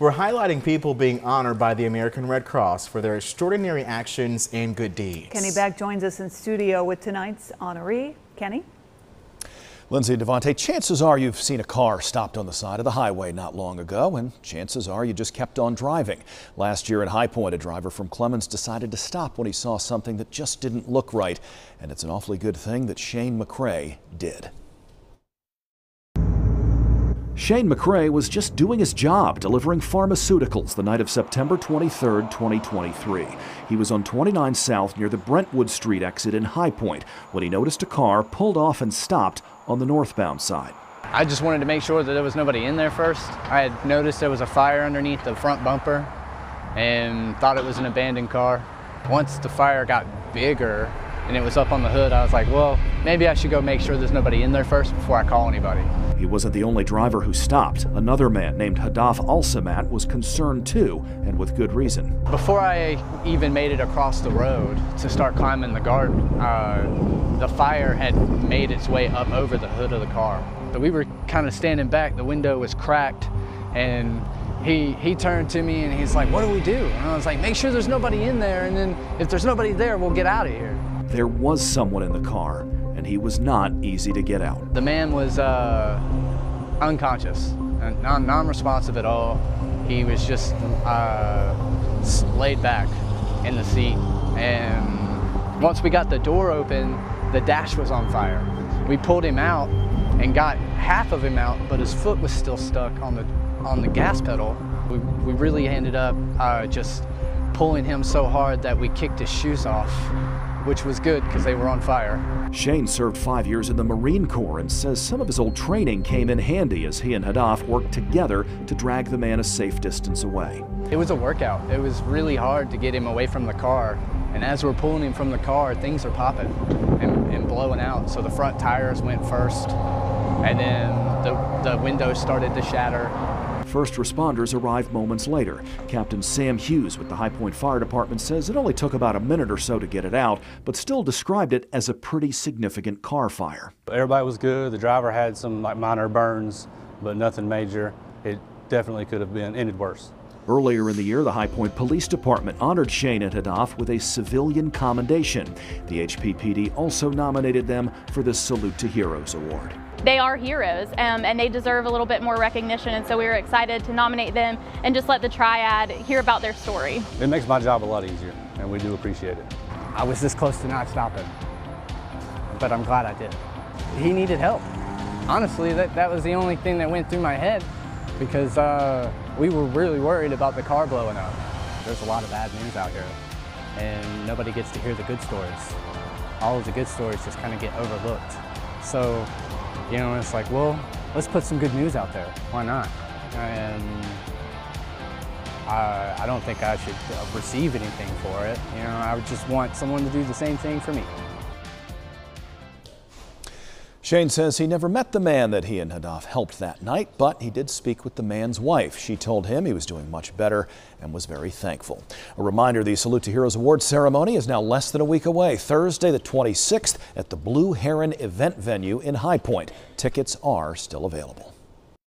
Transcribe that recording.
We're highlighting people being honored by the American Red Cross for their extraordinary actions and good deeds. Kenny Beck joins us in studio with tonight's honoree. Kenny? Lindsay and Devontae, chances are you've seen a car stopped on the side of the highway not long ago, and chances are you just kept on driving. Last year at High Point, a driver from Clemens decided to stop when he saw something that just didn't look right, and it's an awfully good thing that Shane McCrae did. Shane McCrae was just doing his job, delivering pharmaceuticals the night of September 23, 2023. He was on 29 South near the Brentwood Street exit in High Point when he noticed a car pulled off and stopped on the northbound side. I just wanted to make sure that there was nobody in there first. I had noticed there was a fire underneath the front bumper and thought it was an abandoned car. Once the fire got bigger and it was up on the hood, I was like, well, maybe I should go make sure there's nobody in there first before I call anybody. He wasn't the only driver who stopped. Another man named Hadaf Al-Samat was concerned too, and with good reason. Before I even made it across the road to start climbing the garden, the fire had made its way up over the hood of the car. So we were kind of standing back, the window was cracked, and he turned to me and he's like, what do we do? And I was like, make sure there's nobody in there, and then if there's nobody there, we'll get out of here. There was someone in the car, and he was not easy to get out. The man was unconscious, and non-responsive at all. He was just laid back in the seat. And once we got the door open, the dash was on fire. We pulled him out and got half of him out, but his foot was still stuck on the gas pedal. We really ended up just pulling him so hard that we kicked his shoes off, which was good because they were on fire. Shane served 5 years in the Marine Corps and says some of his old training came in handy as he and Hadaf worked together to drag the man a safe distance away. It was a workout. It was really hard to get him away from the car. And as we're pulling him from the car, things are popping and blowing out. So the front tires went first, and then the windows started to shatter. First responders arrived moments later. Captain Sam Hughes with the High Point Fire Department says it only took about a minute or so to get it out, but still described it as a pretty significant car fire. Everybody was good. The driver had some minor burns, but nothing major. It definitely could have been ended worse. Earlier in the year, the High Point Police Department honored Shane and Hadaf with a civilian commendation. The HPPD also nominated them for the Salute to Heroes Award. They are heroes, and they deserve a little bit more recognition, and so we were excited to nominate them and just let the Triad hear about their story. It makes my job a lot easier, and we do appreciate it. I was this close to not stopping, but I'm glad I did. He needed help. Honestly, that was the only thing that went through my head, because we were really worried about the car blowing up. There's a lot of bad news out here, and nobody gets to hear the good stories. All of the good stories just kind of get overlooked. So, you know, it's like, well, let's put some good news out there. Why not? And I don't think I should receive anything for it. You know, I would just want someone to do the same thing for me. Shane says he never met the man that he and Hadaf helped that night, but he did speak with the man's wife. She told him he was doing much better and was very thankful. A reminder, the Salute to Heroes Award ceremony is now less than a week away, Thursday the 26th at the Blue Heron event venue in High Point. Tickets are still available.